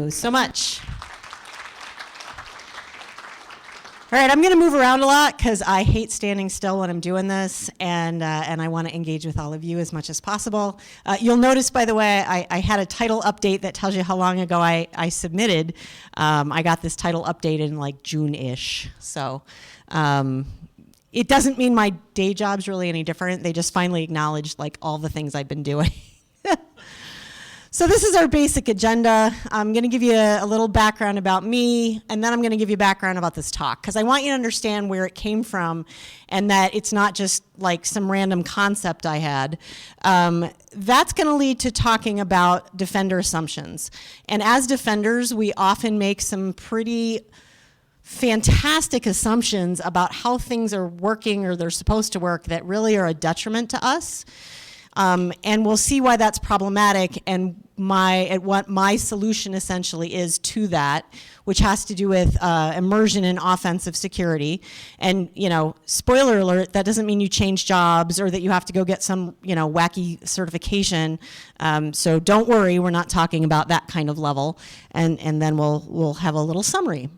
you so much. All right, I'm going to move around a lot because I hate standing still when I'm doing this, and I want to engage with all of you as much as possible. You'll notice, by the way, I had a title update that tells you how long ago I submitted. I got this title updated in like June-ish, so it doesn't mean my day job's really any different. They just finally acknowledged like all the things I've been doing. So this is our basic agenda. I'm going to give you a little background about me, and then I'm going to give you background about this talk, because I want you to understand where it came from and that it's not just like some random concept I had. That's going to lead to talking about defender assumptions. And as defenders, we often make some pretty fantastic assumptions about how things are working or they're supposed to work that really are a detriment to us. And we'll see why that's problematic and what my solution essentially is to that, which has to do with immersion in offensive security. And, you know, spoiler alert, that doesn't mean you change jobs or that you have to go get some, you know, wacky certification. So don't worry, we're not talking about that kind of level. And then we'll have a little summary.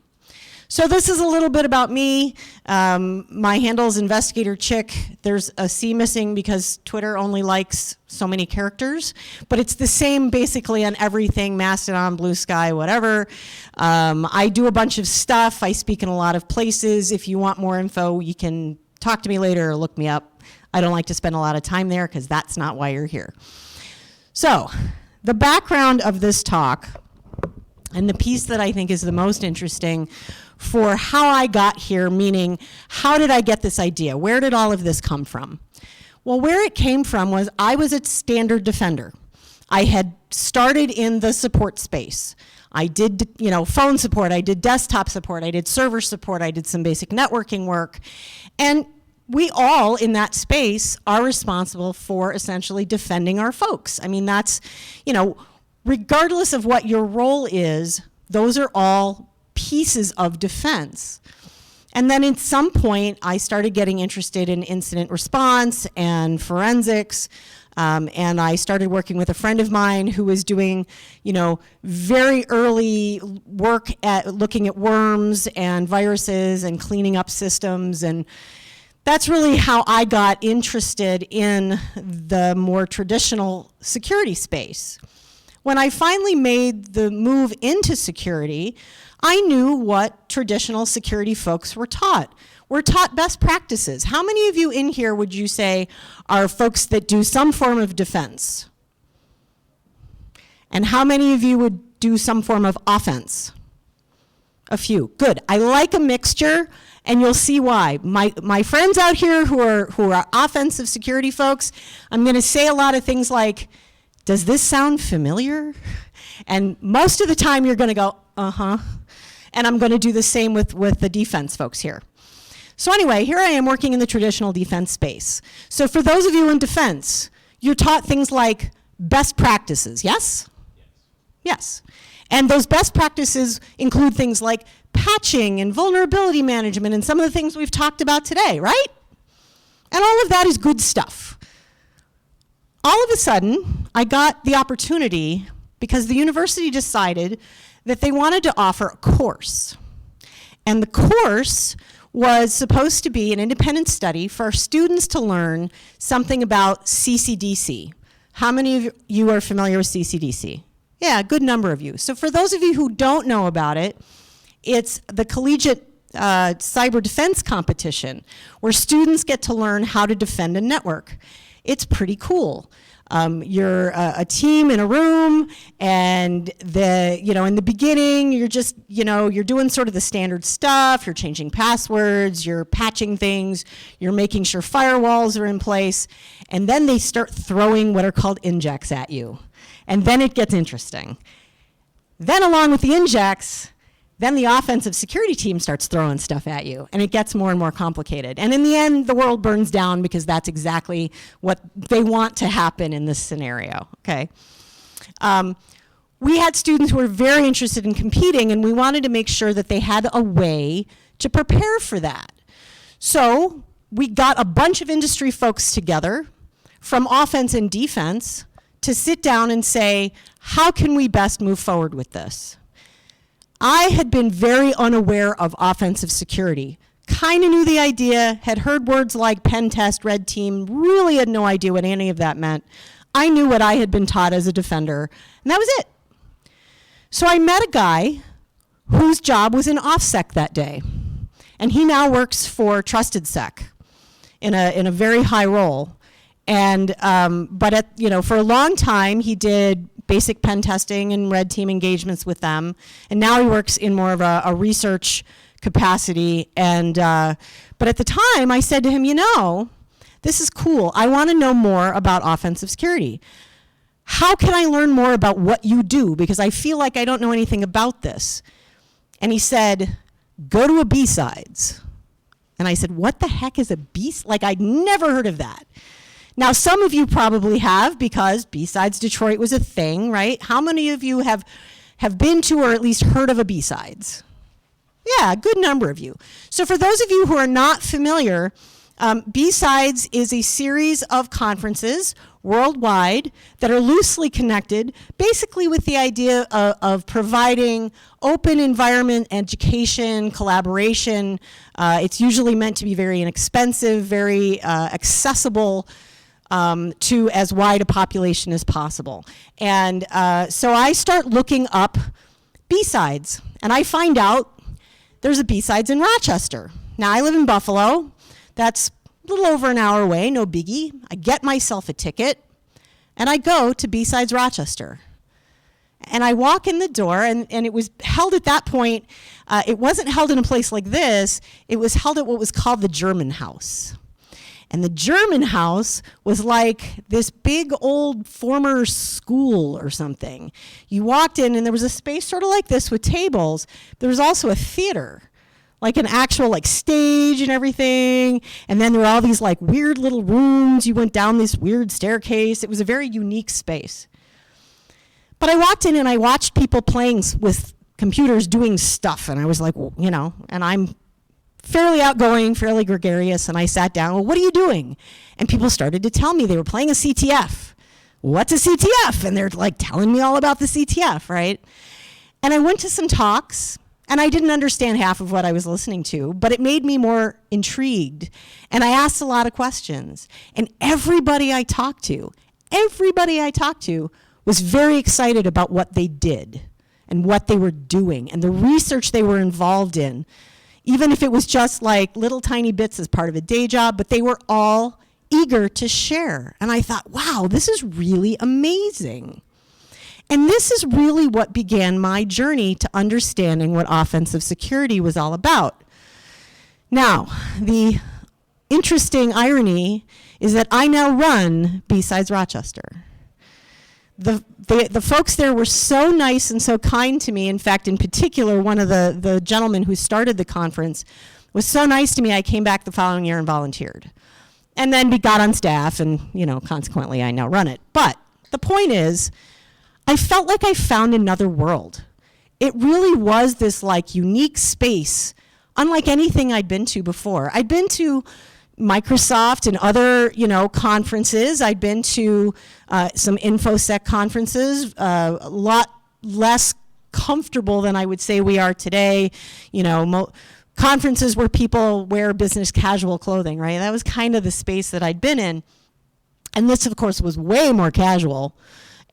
So this is a little bit about me. My handle is Investigator Chick. There's a C missing because Twitter only likes so many characters, but it's the same basically on everything, Mastodon, Blue Sky, whatever. I do a bunch of stuff. I speak in a lot of places. If you want more info, you can talk to me later or look me up. I don't like to spend a lot of time there because that's not why you're here. So the background of this talk, and the piece that I think is the most interesting for how I got here, meaning how did I get this idea? Where did all of this come from? Well, where it came from was I was a standard defender. I had started in the support space. I did, you know, phone support, I did desktop support, I did server support, I did some basic networking work. And we all in that space are responsible for essentially defending our folks. I mean, that's, you know, regardless of what your role is, those are all pieces of defense. And then at some point, I started getting interested in incident response and forensics, and I started working with a friend of mine who was doing, you know, very early work at looking at worms and viruses and cleaning up systems, and that's really how I got interested in the more traditional security space. When I finally made the move into security, I knew what traditional security folks were taught. We're taught best practices. How many of you in here would you say are folks that do some form of defense? And how many of you would do some form of offense? A few. Good. I like a mixture, and you'll see why. My friends out here who are offensive security folks, I'm going to say a lot of things like, does this sound familiar? And most of the time you're going to go, uh-huh. And I'm going to do the same with the defense folks here. So anyway, here I am working in the traditional defense space. So for those of you in defense, you're taught things like best practices, yes? Yes. And those best practices include things like patching and vulnerability management and some of the things we've talked about today, right? And all of that is good stuff. All of a sudden, I got the opportunity because the university decided that they wanted to offer a course. And the course was supposed to be an independent study for our students to learn something about CCDC. How many of you are familiar with CCDC? Yeah, a good number of you. So for those of you who don't know about it, it's the collegiate cyber defense competition where students get to learn how to defend a network. It's pretty cool. You're a team in a room, and in the beginning, you're just, you're doing sort of the standard stuff. You're changing passwords, you're patching things, you're making sure firewalls are in place, and then they start throwing what are called injects at you. And then it gets interesting. Then along with the injects, then the offensive security team starts throwing stuff at you, and it gets more and more complicated. And in the end, the world burns down because that's exactly what they want to happen in this scenario, okay? We had students who were very interested in competing, and we wanted to make sure that they had a way to prepare for that. So we got a bunch of industry folks together from offense and defense to sit down and say, how can we best move forward with this? I had been very unaware of offensive security. Kind of knew the idea, had heard words like pen test, red team, really had no idea what any of that meant. I knew what I had been taught as a defender, and that was it. So I met a guy whose job was in OffSec that day, and he now works for TrustedSec in a very high role. And but for a long time he did basic pen testing and red team engagements with them, and now he works in more of a research capacity. And but at the time I said to him, this is cool. I want to know more about offensive security. How can I learn more about what you do? Because I feel like I don't know anything about this. And he said, go to a B-Sides. And I said, what the heck is a B-Sides? Like, I'd never heard of that. Now, some of you probably have, because B-Sides Detroit was a thing, right? How many of you have been to or at least heard of a B-Sides? Yeah, a good number of you. So for those of you who are not familiar, B-Sides is a series of conferences worldwide that are loosely connected, basically with the idea of providing open environment education, collaboration. It's usually meant to be very inexpensive, very accessible to as wide a population as possible. And so I start looking up B-Sides, and I find out there's a B-Sides in Rochester. Now, I live in Buffalo. That's a little over an hour away, no biggie. I get myself a ticket, and I go to B-Sides Rochester. And I walk in the door, and it was held at that point, it wasn't held in a place like this, it was held at what was called the German House. And the German House was like this big old former school or something. You walked in, and there was a space sort of like this with tables. There was also a theater, like an actual stage and everything. And then there were all these weird little rooms. You went down this weird staircase. It was a very unique space. But I walked in and I watched people playing with computers doing stuff. And I was like, and I'm fairly outgoing, fairly gregarious. And I sat down, well, what are you doing? And people started to tell me they were playing a CTF. What's a CTF? And they're telling me all about the CTF, right? And I went to some talks. And I didn't understand half of what I was listening to, but it made me more intrigued. And I asked a lot of questions. And everybody I talked to was very excited about what they did and what they were doing and the research they were involved in, even if it was just little tiny bits as part of a day job, but they were all eager to share. And I thought, wow, this is really amazing. And this is really what began my journey to understanding what offensive security was all about. Now, the interesting irony is that I now run B-Sides Rochester. The folks there were so nice and so kind to me. In fact, in particular, one of the gentlemen who started the conference was so nice to me, I came back the following year and volunteered. And then got on staff, and consequently, I now run it. But the point is, I felt like I found another world. It really was this unique space, unlike anything I'd been to before. I'd been to Microsoft and other, conferences. I'd been to some InfoSec conferences, a lot less comfortable than I would say we are today. Conferences where people wear business casual clothing, right? That was kind of the space that I'd been in. And this, of course, was way more casual.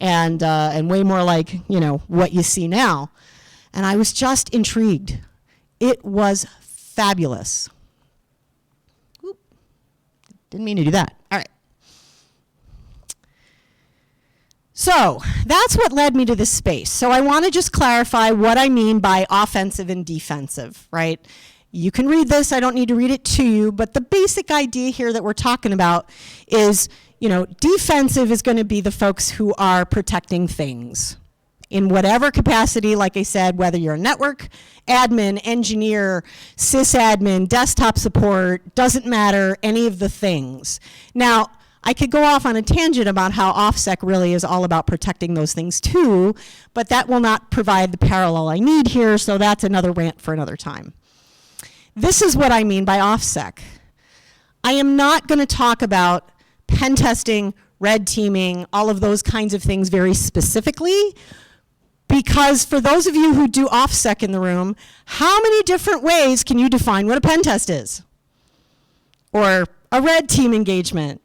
And way more what you see now. And I was just intrigued. It was fabulous. Oop. Didn't mean to do that. All right. So that's what led me to this space. So I want to just clarify what I mean by offensive and defensive, right? You can read this. I don't need to read it to you. But the basic idea here that we're talking about is defensive is going to be the folks who are protecting things in whatever capacity, like I said, whether you're a network admin, engineer, sysadmin, desktop support, doesn't matter, any of the things. Now, I could go off on a tangent about how OffSec really is all about protecting those things too, but that will not provide the parallel I need here, so that's another rant for another time. This is what I mean by OffSec. I am not going to talk about pen testing, red teaming, all of those kinds of things very specifically, Because for those of you who do OffSec in the room, how many different ways can you define what a pen test is? Or a red team engagement?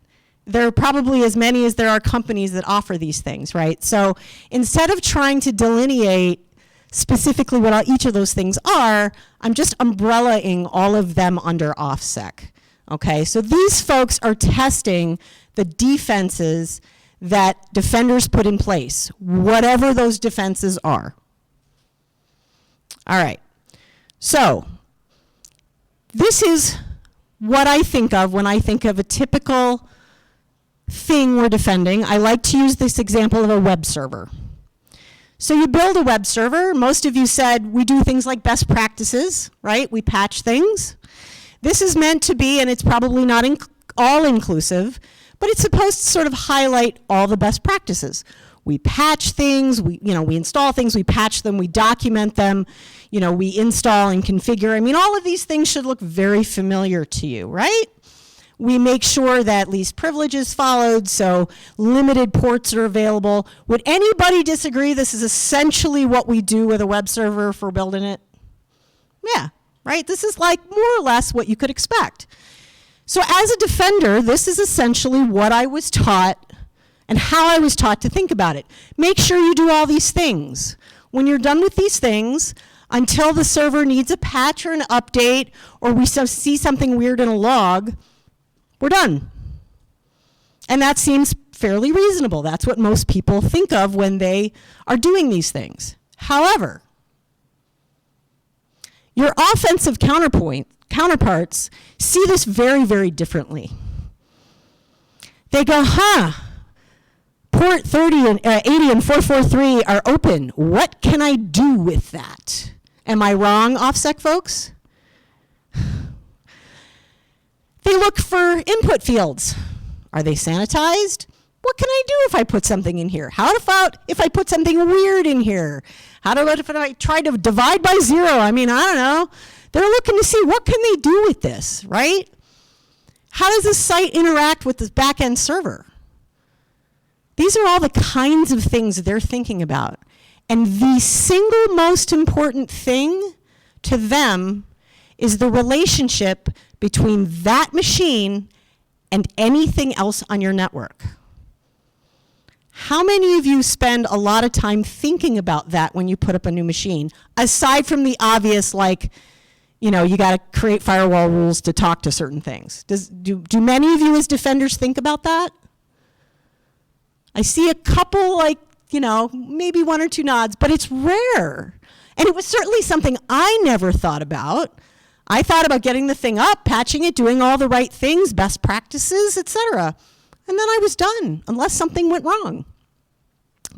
There are probably as many as there are companies that offer these things, right? So instead of trying to delineate specifically what each of those things are, I'm just umbrellaing all of them under OffSec. Okay, so these folks are testing the defenses that defenders put in place, whatever those defenses are. All right, so this is what I think of when I think of a typical thing we're defending. I like to use this example of a web server. So you build a web server. Most of you said we do things like best practices, right? We patch things. This is meant to be, and it's probably not all inclusive, but it's supposed to sort of highlight all the best practices. We patch things, we install things, we patch them, we document them, we install and configure. I mean, all of these things should look very familiar to you, right? We make sure that least privilege is followed, so limited ports are available. Would anybody disagree this is essentially what we do with a web server for building it? Yeah, right? This is like more or less what you could expect. So as a defender, this is essentially what I was taught and how I was taught to think about it. Make sure you do all these things. When you're done with these things, until the server needs a patch or an update, or we see something weird in a log, we're done. And that seems fairly reasonable. That's what most people think of when they are doing these things. However, your offensive counterparts see this very, very differently. They go, port 80 and 443 are open. What can I do with that? Am I wrong, OffSec folks? They look for input fields. Are they sanitized? What can I do if I put something in here? How about if I put something weird in here? If I try to divide by 0? I mean, I don't know. They're looking to see what can they do with this, right? How does this site interact with this back-end server? These are all the kinds of things they're thinking about. And the single most important thing to them is the relationship between that machine and anything else on your network. How many of you spend a lot of time thinking about that when you put up a new machine, aside from the obvious, like, you got to create firewall rules to talk to certain things? Do many of you as defenders think about that? I see a couple, maybe 1 or 2 nods, but it's rare. And it was certainly something I never thought about. I thought about getting the thing up, patching it, doing all the right things, best practices, etc. And then I was done, unless something went wrong.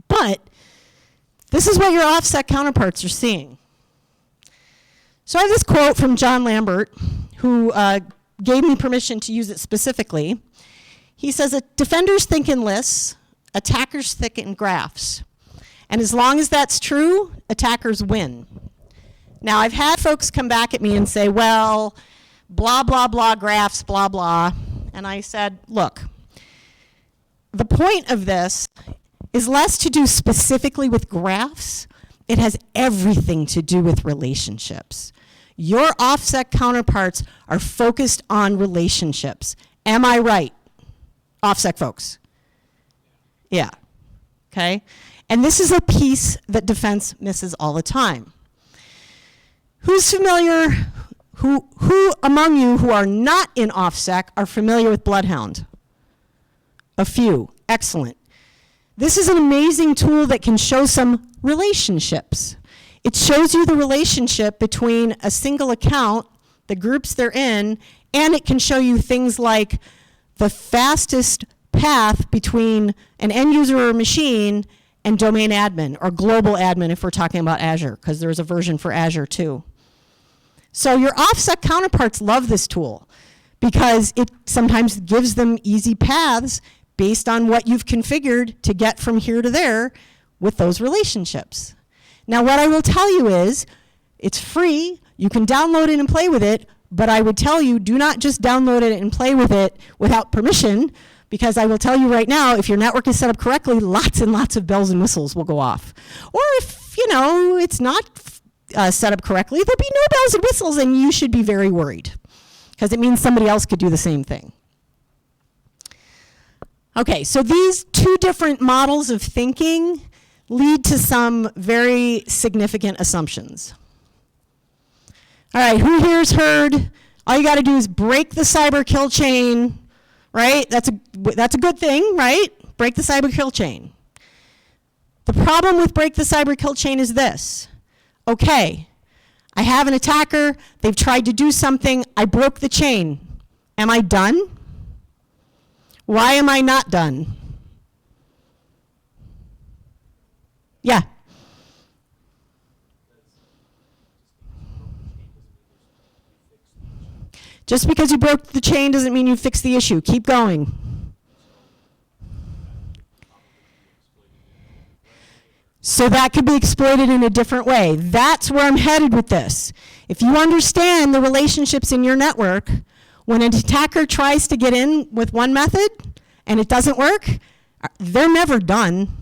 But this is what your OffSec counterparts are seeing. So I have this quote from John Lambert, who gave me permission to use it specifically. He says, defenders think in lists, attackers think in graphs. And as long as that's true, attackers win. Now, I've had folks come back at me and say, well, blah, blah, blah, graphs, blah, blah. And I said, look, the point of this is less to do specifically with graphs. It has everything to do with relationships. Your OffSec counterparts are focused on relationships. Am I right, OffSec folks? Yeah, okay? And this is a piece that defense misses all the time. Who's familiar, who among you who are not in OffSec are familiar with Bloodhound? A few, excellent. This is an amazing tool that can show some relationships. It shows you the relationship between a single account, the groups they're in, and it can show you things like the fastest path between an end user or machine and domain admin, or global admin if we're talking about Azure, because there's a version for Azure too. So your OffSec counterparts love this tool because it sometimes gives them easy paths based on what you've configured to get from here to there with those relationships. Now what I will tell you is, it's free, you can download it and play with it, but I would tell you, do not just download it and play with it without permission, because I will tell you right now, if your network is set up correctly, lots and lots of bells and whistles will go off. Or if it's not set up correctly, there'll be no bells and whistles, and you should be very worried because it means somebody else could do the same thing. Okay, so these two different models of thinking lead to some very significant assumptions. All right, who here's heard, all you got to do is break the cyber kill chain, right? That's a good thing, right? Break the cyber kill chain. The problem with break the cyber kill chain is this. Okay, I have an attacker, they've tried to do something, I broke the chain. Am I done? Why am I not done? Yeah. Just because you broke the chain doesn't mean you fixed the issue. Keep going. So that could be exploited in a different way. That's where I'm headed with this. If you understand the relationships in your network, when an attacker tries to get in with one method and it doesn't work, they're never done.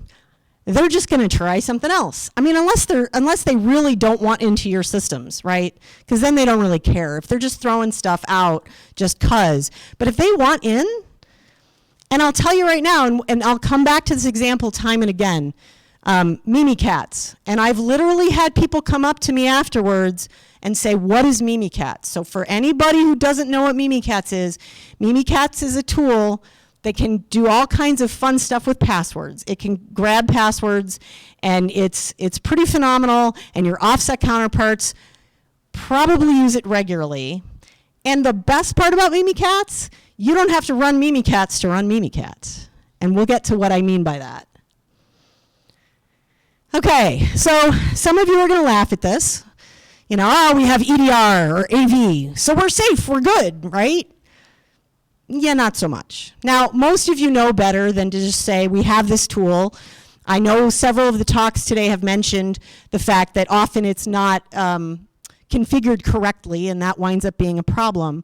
They're just going to try something else. I mean, unless they really don't want into your systems, right? Because then they don't really care. If they're just throwing stuff out just 'cause. But if they want in, and I'll tell you right now, and I'll come back to this example time and again, Mimikatz. And I've literally had people come up to me afterwards and say, what is Mimikatz? So for anybody who doesn't know what Mimikatz is a tool that can do all kinds of fun stuff with passwords. It can grab passwords, and it's pretty phenomenal, and your offset counterparts probably use it regularly. And the best part about Mimikatz, you don't have to run Mimikatz to run Mimikatz. And we'll get to what I mean by that. Okay, so some of you are going to laugh at this. We have EDR or AV, so we're safe, we're good, right? Yeah, not so much. Now, most of you know better than to just say, we have this tool. I know several of the talks today have mentioned the fact that often it's not configured correctly, and that winds up being a problem.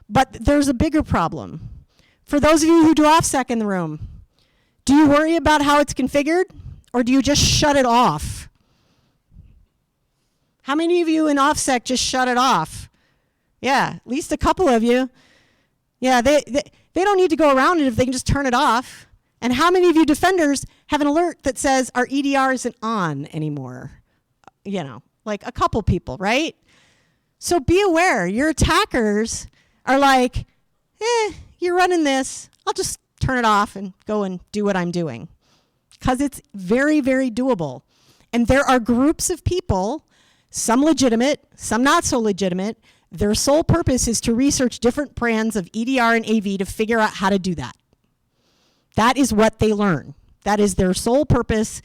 But there's a bigger problem. For those of you who do OffSec in the room, do you worry about how it's configured, or do you just shut it off? How many of you in OffSec just shut it off? Yeah, at least a couple of you. Yeah, they don't need to go around it if they can just turn it off. And how many of you defenders have an alert that says our EDR isn't on anymore? Like a couple people, right? So be aware, your attackers are like, you're running this, I'll just turn it off and go and do what I'm doing. Because it's very, very doable. And there are groups of people, some legitimate, some not so legitimate. Their sole purpose is to research different brands of EDR and AV to figure out how to do that. That is what they learn. That is their sole purpose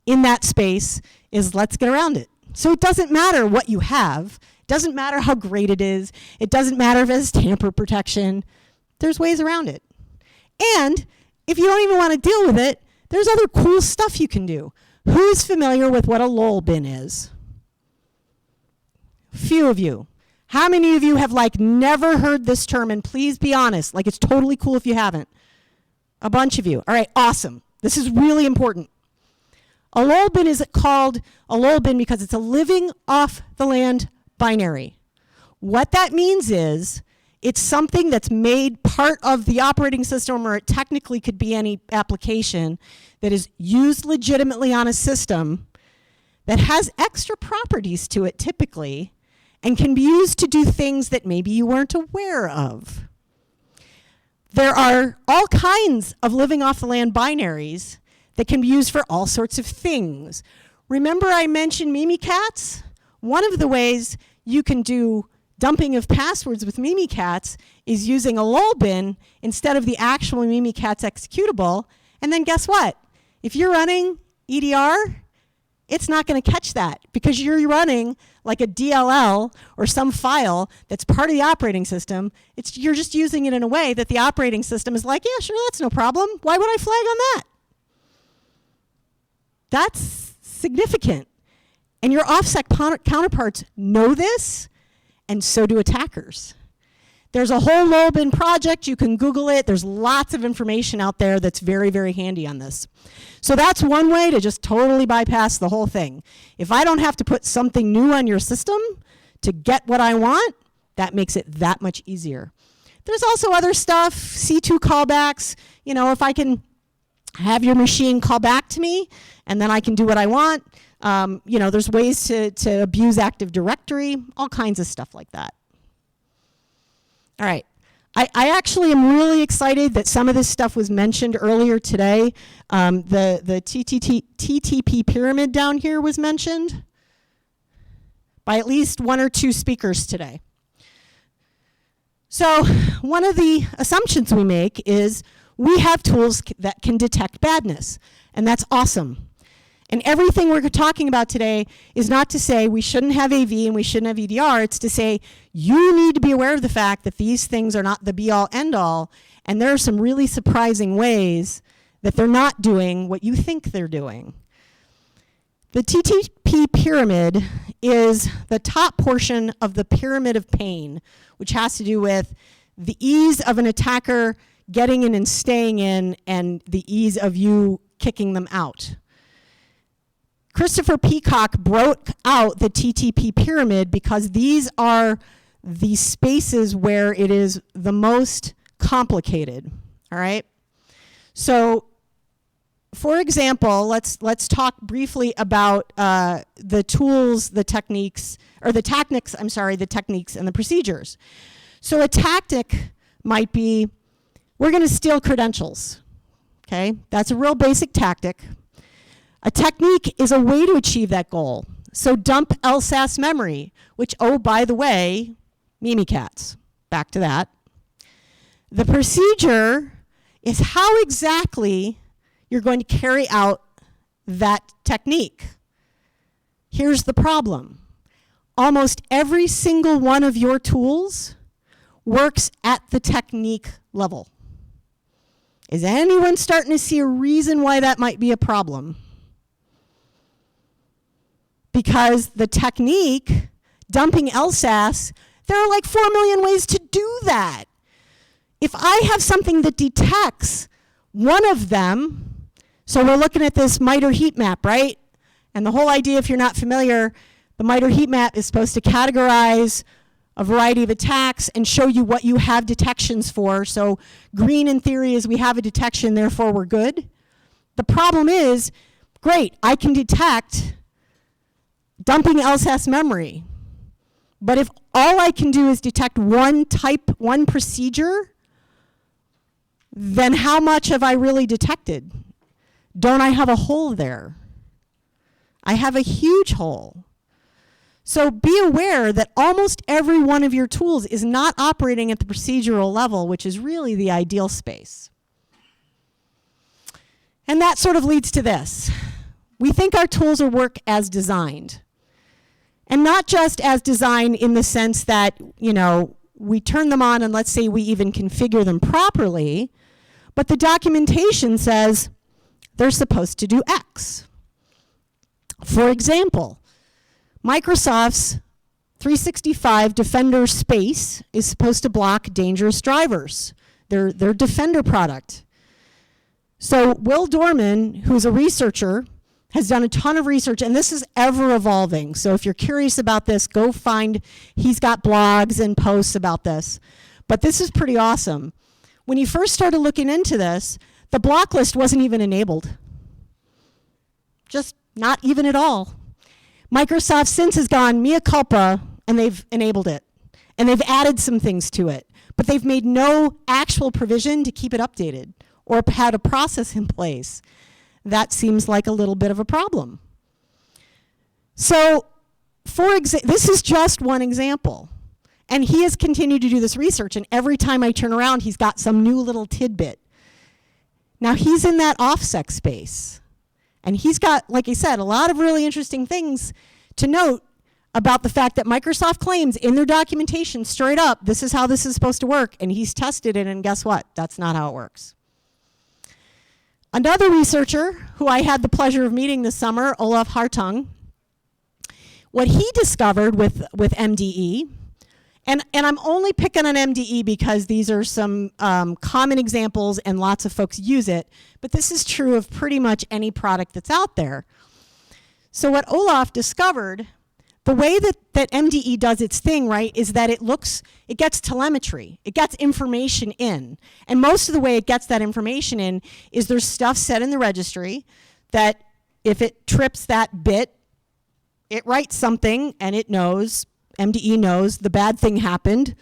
in that space, is let's get around it. So it doesn't matter what you have. It doesn't matter how great it is. It doesn't matter if it has tamper protection. There's ways around it. And if you don't even want to deal with it, there's other cool stuff you can do. Who's familiar with what a lol bin is? Few of you. How many of you have never heard this term? And please be honest, it's totally cool if you haven't. A bunch of you. All right, awesome. This is really important. A lol bin is called a lol bin because it's a living off the land binary. What that means is it's something that's made part of the operating system, or it technically could be any application that is used legitimately on a system that has extra properties to it typically, and can be used to do things that maybe you weren't aware of. There are all kinds of living off the land binaries that can be used for all sorts of things. Remember I mentioned Mimikatz? One of the ways you can do dumping of passwords with Mimikatz is using a lol bin instead of the actual Mimikatz executable. And then guess what? If you're running EDR, it's not going to catch that because you're running like a DLL or some file that's part of the operating system. You're just using it in a way that the operating system is like, yeah, sure, that's no problem. Why would I flag on that? That's significant. And your OffSec counterparts know this, and so do attackers. There's a whole Ullman project. You can Google it. There's lots of information out there that's very, very handy on this. So that's one way to just totally bypass the whole thing. If I don't have to put something new on your system to get what I want, that makes it that much easier. There's also other stuff, C2 callbacks. You know, if I can have your machine call back to me and then I can do what I want. You know, there's ways to abuse Active Directory, all kinds of stuff like that. All right. I actually am really excited that some of this stuff was mentioned earlier today. The TTP pyramid down here was mentioned by at least one or two speakers today. So one of the assumptions we make is we have tools that can detect badness, and that's awesome. And everything we're talking about today is not to say we shouldn't have AV and we shouldn't have EDR. It's to say you need to be aware of the fact that these things are not the be-all, end-all, and there are some really surprising ways that they're not doing what you think they're doing. The TTP pyramid is the top portion of the pyramid of pain, which has to do with the ease of an attacker getting in and staying in and the ease of you kicking them out. Christopher Peacock broke out the TTP pyramid because these are the spaces where it is the most complicated, all right? So, for example, let's talk briefly about the tools, the techniques, or the techniques and the procedures. So a tactic might be, we're going to steal credentials, okay? That's a real basic tactic. A technique is a way to achieve that goal. So dump LSAS memory, which, oh, by the way, Mimikatz. Back to that. The procedure is how exactly you're going to carry out that technique. Here's the problem. Almost every single one of your tools works at the technique level. Is anyone starting to see a reason why that might be a problem? Because the technique, dumping LSAS, there are like 4 million ways to do that. If I have something that detects one of them, so we're looking at this MITRE heat map, right? And the whole idea, if you're not familiar, the MITRE heat map is supposed to categorize a variety of attacks and show you what you have detections for. So green in theory is we have a detection, therefore we're good. The problem is, great, I can detect dumping LSAS memory. But if all I can do is detect one type, one procedure, then how much have I really detected? Don't I have a hole there? I have a huge hole. So be aware that almost every one of your tools is not operating at the procedural level, which is really the ideal space. And that sort of leads to this. We think our tools will work as designed. And not just as designed in the sense that, you know, we turn them on and let's say we even configure them properly, but the documentation says they're supposed to do X. For example, Microsoft's 365 Defender space is supposed to block dangerous drivers, their Defender product. So Will Dorman, who's a researcher, has done a ton of research, and this is ever evolving. So if you're curious about this, go find, he's got blogs and posts about this. But this is pretty awesome. When he first started looking into this, the block list wasn't even enabled. Just not even at all. Microsoft since has gone mea culpa, and they've enabled it. And they've added some things to it. But they've made no actual provision to keep it updated or had a process in place. That seems like a little bit of a problem. So, this is just one example. And he has continued to do this research, and every time I turn around, he's got some new little tidbit. Now, he's in that OffSec space. And he's got, like I said, a lot of really interesting things to note about the fact that Microsoft claims in their documentation straight up, this is how this is supposed to work, and he's tested it, and guess what? That's not how it works. Another researcher who I had the pleasure of meeting this summer, Olaf Hartung, what he discovered with MDE, And I'm only picking on MDE because these are some common examples and lots of folks use it, but this is true of pretty much any product that's out there. So what Olaf discovered, the way that MDE does its thing, right, is that it gets telemetry. It gets information in. And most of the way it gets that information in is there's stuff set in the registry that if it trips that bit, it writes something and it knows, MDE knows the bad thing happened,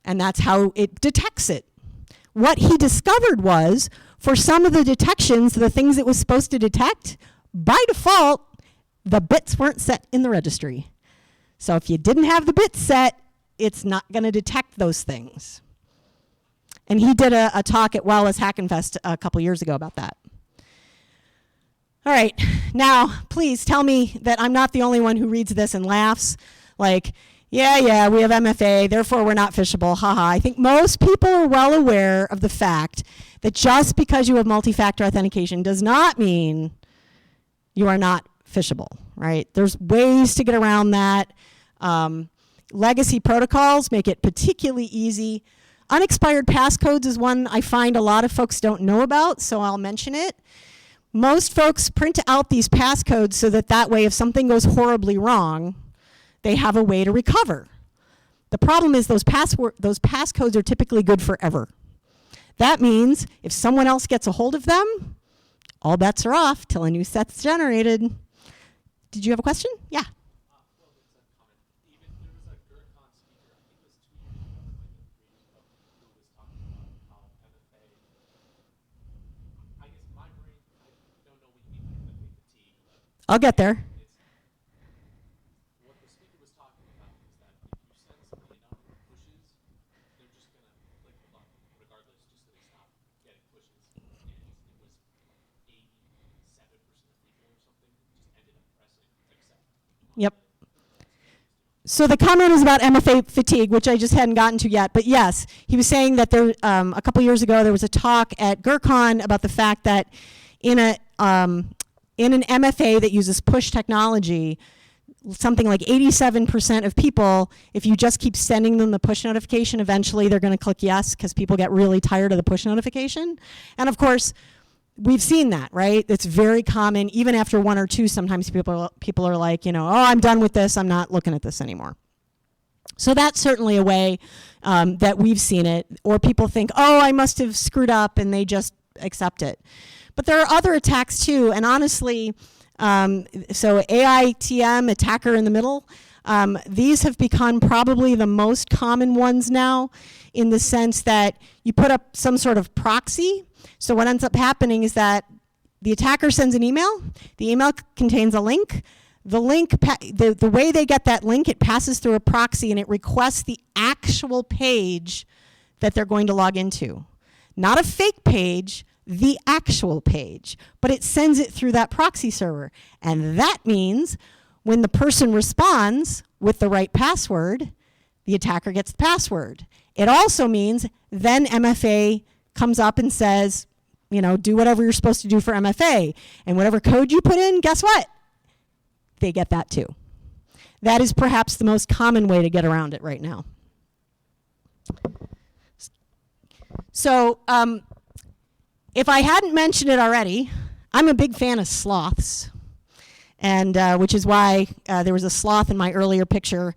and that's how it detects it. What he discovered was, for some of the detections, the things it was supposed to detect, by default, the bits weren't set in the registry. So if you didn't have the bits set, it's not going to detect those things. And he did a talk at Wallace Hackenfest a couple years ago about that. All right, now, please tell me that I'm not the only one who reads this and laughs. Like, yeah, we have MFA, therefore we're not phishable, haha. I think most people are well aware of the fact that just because you have multi-factor authentication does not mean you are not phishable, right? There's ways to get around that. Legacy protocols make it particularly easy. Unexpired passcodes is one I find a lot of folks don't know about, so I'll mention it. Most folks print out these passcodes so that way if something goes horribly wrong, they have a way to recover. The problem is those passcodes are typically good forever. That means if someone else gets a hold of them, all bets are off till a new set's generated. Did you have a question? Yeah. I'll get there. What the speaker was talking about is that if you send somebody enough pushes, they're just going to click the button, regardless, just so they stop getting pushes. And it was 87% of people or something just ended up pressing accept. Yep. So the comment is about MFA fatigue, which I just hadn't gotten to yet. But yes, he was saying that there, a couple years ago, there was a talk at GERCON about the fact that in an MFA that uses push technology, something like 87% of people, if you just keep sending them the push notification, eventually they're going to click yes because people get really tired of the push notification. And of course, we've seen that, right? It's very common. Even after one or two, sometimes people are like, oh, I'm done with this. I'm not looking at this anymore. So that's certainly a way that we've seen it. Or people think, oh, I must have screwed up, and they just accept it. But there are other attacks too, and honestly, so AITM, attacker in the middle, these have become probably the most common ones now, in the sense that you put up some sort of proxy. So what ends up happening is that the attacker sends an email, the email contains a link, the way they get that link, it passes through a proxy and it requests the actual page that they're going to log into. Not a fake page, the actual page, but it sends it through that proxy server. And that means when the person responds with the right password, the attacker gets the password. It also means then MFA comes up and says, do whatever you're supposed to do for MFA. And whatever code you put in, guess what? They get that too. That is perhaps the most common way to get around it right now. So, if I hadn't mentioned it already, I'm a big fan of sloths, and which is why there was a sloth in my earlier picture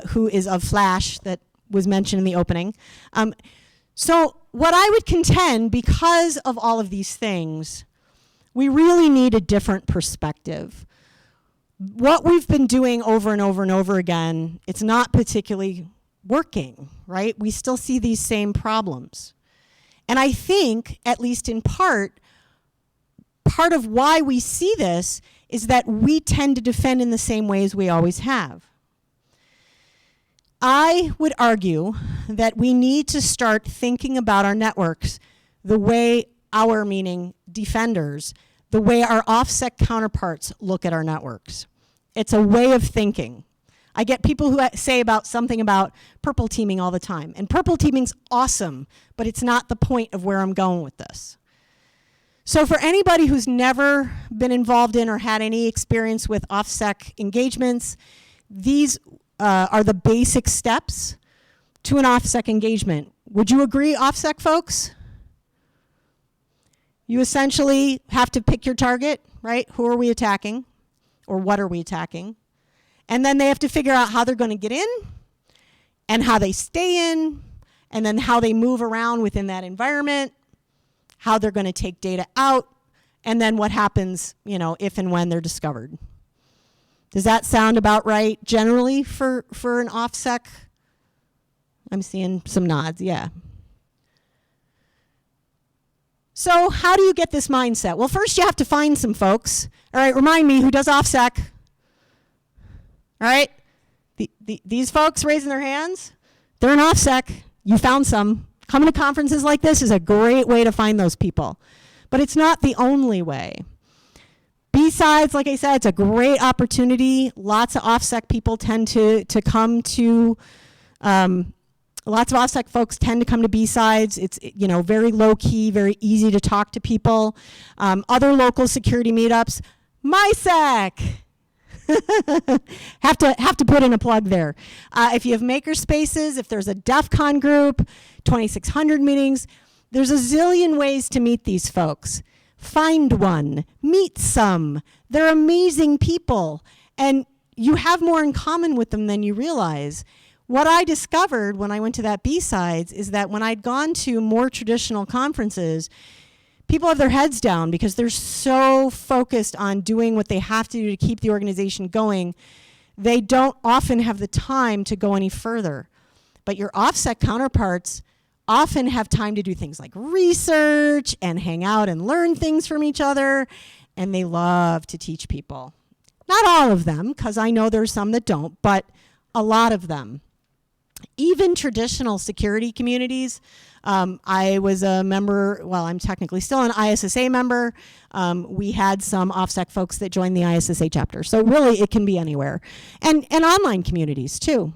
who is of Flash that was mentioned in the opening. So what I would contend, because of all of these things, we really need a different perspective. What we've been doing over and over and over again, it's not particularly working, right? We still see these same problems. And I think, at least in part of why we see this is that we tend to defend in the same ways we always have. I would argue that we need to start thinking about our networks the way meaning defenders, the way our OffSec counterparts look at our networks. It's a way of thinking. I get people who say something about purple teaming all the time. And purple teaming's awesome, but it's not the point of where I'm going with this. So for anybody who's never been involved in or had any experience with OffSec engagements, these are the basic steps. to an OffSec engagement. Would you agree, OffSec folks? You essentially have to pick your target, right? Who are we attacking? Or what are we attacking? And then they have to figure out how they're going to get in and how they stay in and then how they move around within that environment, how they're going to take data out, and then what happens, you know, if and when they're discovered. Does that sound about right generally for an OffSec? I'm seeing some nods, yeah. So how do you get this mindset? Well, first you have to find some folks. All right, remind me, who does OffSec? All right, these folks raising their hands, they're an OffSec. You found some. Coming to conferences like this is a great way to find those people. But it's not the only way. B-sides, like I said, it's a great opportunity. Lots of OffSec people tend to come to, lots of OffSec folks tend to come to B-sides. It's, you know, very low-key, very easy to talk to people. Other local security meetups, MySec. have to put in a plug there. If you have maker spaces, if there's a DEF CON group, 2600 meetings, there's a zillion ways to meet these folks. Find one, meet some. They're amazing people, and you have more in common with them than you realize. What I discovered when I went to that B-sides is that when I'd gone to more traditional conferences, people have their heads down because they're so focused on doing what they have to do to keep the organization going. They don't often have the time to go any further. But your OffSec counterparts often have time to do things like research and hang out and learn things from each other, and they love to teach people. Not all of them, because I know there's some that don't, but a lot of them. Even traditional security communities, I was a member, well, I'm technically still an ISSA member. We had some OffSec folks that joined the ISSA chapter. So really, it can be anywhere. And online communities, too.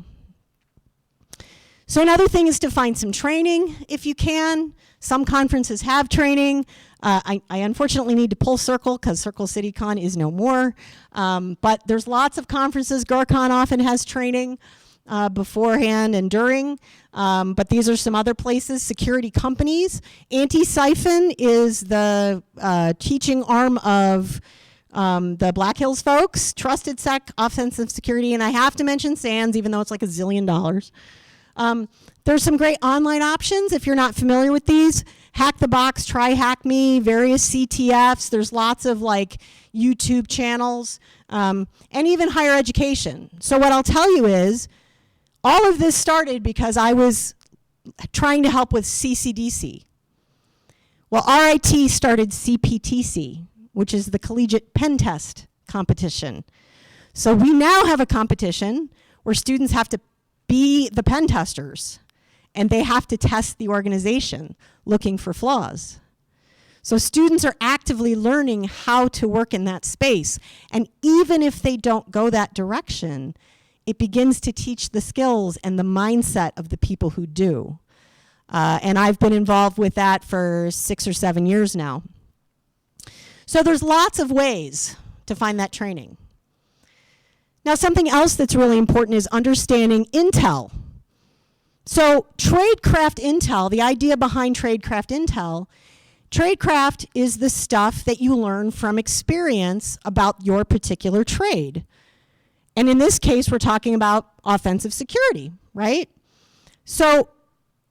So another thing is to find some training, if you can. Some conferences have training. I unfortunately need to pull Circle, because Circle CityCon is no more. But there's lots of conferences. GORCON often has training beforehand and during, but these are some other places. Security companies. Anti-Siphon is the teaching arm of the Black Hills folks. Trusted Sec, Offensive Security, and I have to mention SANS, even though it's like $1 zillion. There's some great online options if you're not familiar with these. Hack the Box, Try Hack Me, various CTFs. There's lots of like YouTube channels, and even higher education. So what I'll tell you is, all of this started because I was trying to help with CCDC. Well, RIT started CPTC, which is the Collegiate Pen Test Competition. So we now have a competition where students have to be the pen testers, and they have to test the organization looking for flaws. So students are actively learning how to work in that space. And even if they don't go that direction, it begins to teach the skills and the mindset of the people who do. And I've been involved with that for 6 or 7 years now. So there's lots of ways to find that training. Now, something else that's really important is understanding intel. So tradecraft intel, the idea behind tradecraft intel, tradecraft is the stuff that you learn from experience about your particular trade. And in this case, we're talking about offensive security, right? So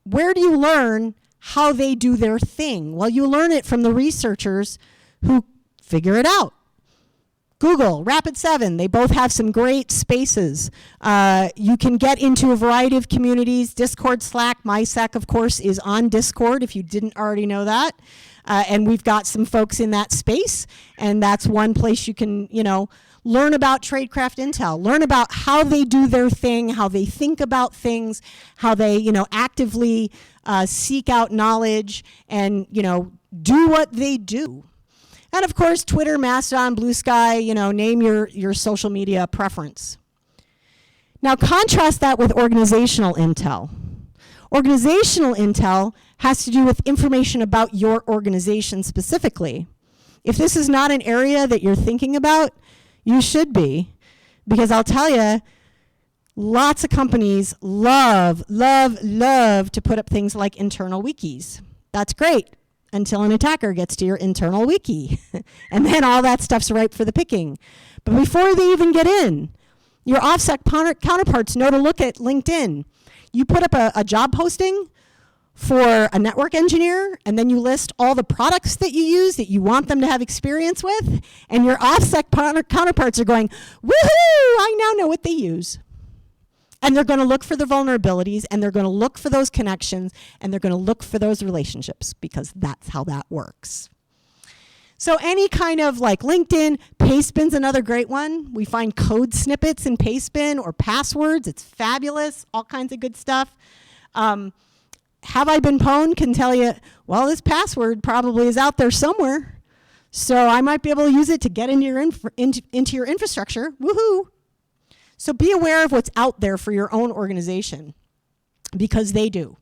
where do you learn how they do their thing? Well, you learn it from the researchers who figure it out. Google, Rapid7, they both have some great spaces. You can get into a variety of communities. Discord, Slack, MySec, of course, is on Discord, if you didn't already know that. And we've got some folks in that space, and that's one place you can, learn about tradecraft intel, learn about how they do their thing, how they think about things, how they, actively seek out knowledge and, do what they do. And of course, Twitter, Mastodon, Blue Sky, name your social media preference. Now contrast that with organizational intel. Organizational intel has to do with information about your organization specifically. If this is not an area that you're thinking about, you should be, because I'll tell you, Lots of companies love, love, love to put up things like internal wikis. That's great until an attacker gets to your internal wiki. And then all that stuff's ripe for the picking. But before they even get in, your OffSec counterparts know to look at LinkedIn. You put up a job posting for a network engineer, and then you list all the products that you use that you want them to have experience with, and your OffSec counterparts are going, woohoo, I now know what they use. And they're going to look for the vulnerabilities, and they're going to look for those connections, and they're going to look for those relationships, because that's how that works. So any kind of like LinkedIn, Pastebin's another great one. We find code snippets in Pastebin or passwords. It's fabulous, all kinds of good stuff. Have I Been Pwned can tell you, well, this password probably is out there somewhere, so I might be able to use it to get into your infrastructure. Woohoo! So be aware of what's out there for your own organization, because they do.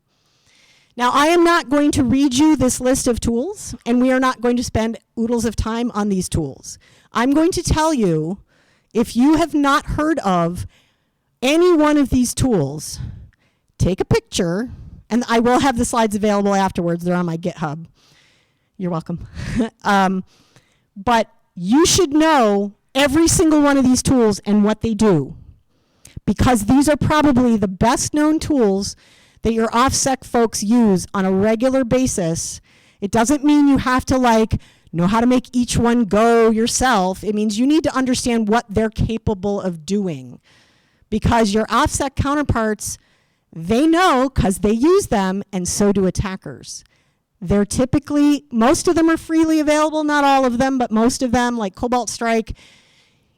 Now, I am not going to read you this list of tools, and we are not going to spend oodles of time on these tools. I'm going to tell you, if you have not heard of any one of these tools, take a picture, and I will have the slides available afterwards. They're on my GitHub. You're welcome. But you should know every single one of these tools and what they do, because these are probably the best known tools that your OffSec folks use on a regular basis. It doesn't mean you have to know how to make each one go yourself. It means you need to understand what they're capable of doing, because your OffSec counterparts, they know because they use them, and so do attackers. They're typically, most of them are freely available, not all of them, but most of them, like Cobalt Strike,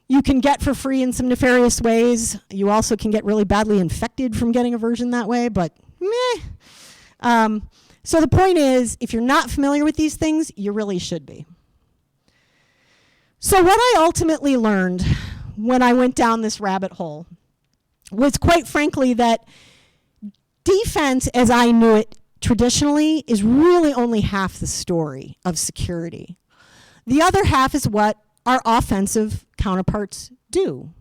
you can get for free in some nefarious ways. You also can get really badly infected from getting a version that way, but meh. So the point is, if you're not familiar with these things, you really should be. So what I ultimately learned when I went down this rabbit hole was, quite frankly, that defense, as I knew it traditionally, is really only half the story of security. The other half is what our offensive counterparts do.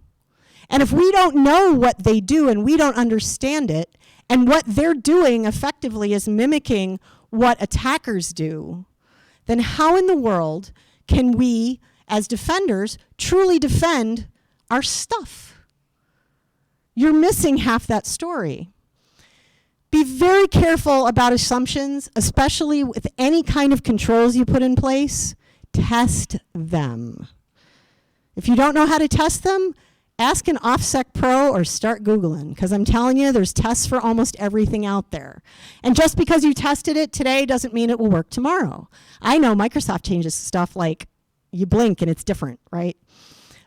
And if we don't know what they do and we don't understand it, and what they're doing effectively is mimicking what attackers do, then how in the world can we, as defenders, truly defend our stuff? You're missing half that story. Be very careful about assumptions, especially with any kind of controls you put in place. Test them. If you don't know how to test them, ask an OffSec Pro or start Googling, because I'm telling you, there's tests for almost everything out there. And just because you tested it today doesn't mean it will work tomorrow. I know Microsoft changes stuff like you blink and it's different, right?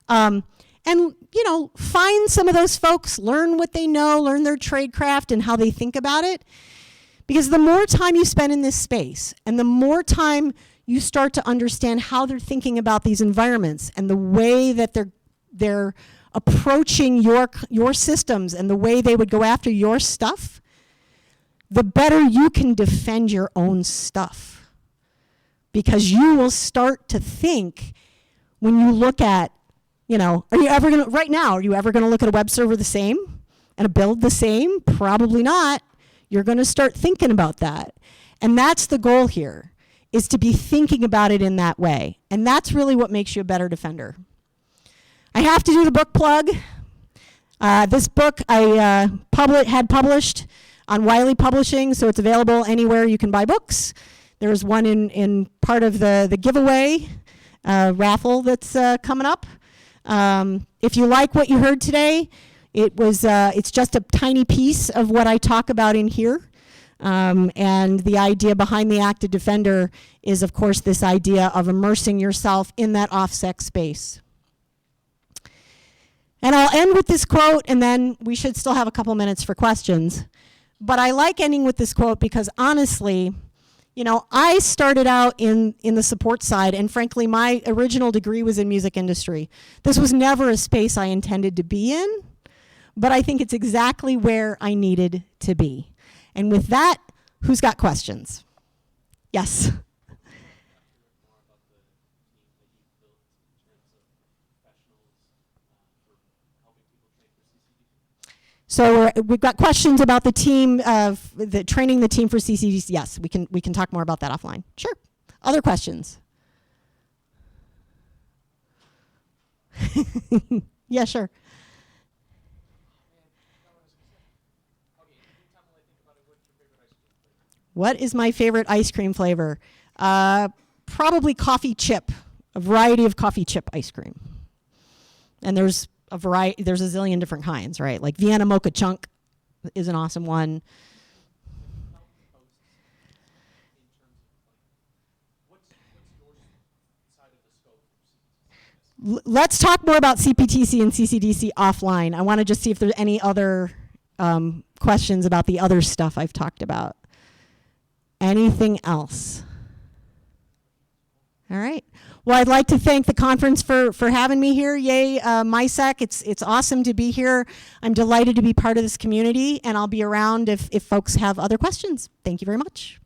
And, find some of those folks, learn what they know, learn their tradecraft and how they think about it. Because the more time you spend in this space and the more time you start to understand how they're thinking about these environments and the way that they're approaching your systems and the way they would go after your stuff, the better you can defend your own stuff. Because you will start to think, when you look at, right now, are you ever going to look at a web server the same and a build the same? Probably not. You're going to start thinking about that. And that's the goal here, is to be thinking about it in that way. And that's really what makes you a better defender. I have to do the book plug. This book I had published on Wiley Publishing, so it's available anywhere you can buy books. There's one in part of the giveaway raffle that's coming up. If you like what you heard today, it's just a tiny piece of what I talk about in here. And the idea behind the Active Defender is, of course, this idea of immersing yourself in that OffSec space. And I'll end with this quote, and then we should still have a couple minutes for questions. But I like ending with this quote because, honestly, I started out in the support side, and frankly, my original degree was in music industry. This was never a space I intended to be in, but I think it's exactly where I needed to be. And with that, who's got questions? Yes? So we've got questions about the team of the training the team for CCDC. Yes, we can talk more about that offline. Sure. Other questions? Yeah, sure. What is my favorite ice cream flavor? Probably coffee chip, a variety of coffee chip ice cream. And there's a variety, there's a zillion different kinds, right? Like Vienna Mocha Chunk is an awesome one. Let's talk more about CPTC and CCDC offline. I want to just see if there's any other questions about the other stuff I've talked about. Anything else? All right. Well, I'd like to thank the conference for having me here. Yay, MISAC. It's awesome to be here. I'm delighted to be part of this community, and I'll be around if folks have other questions. Thank you very much.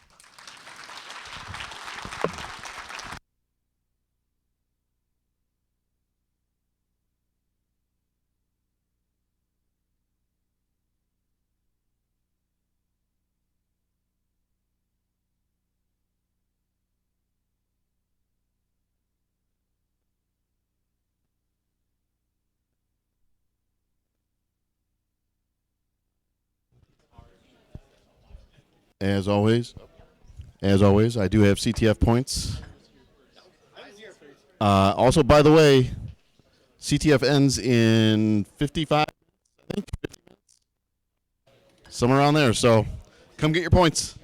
As always, I do have CTF points. Also, by the way, CTF ends in 55, I think, 50 minutes, somewhere around there. So, come get your points.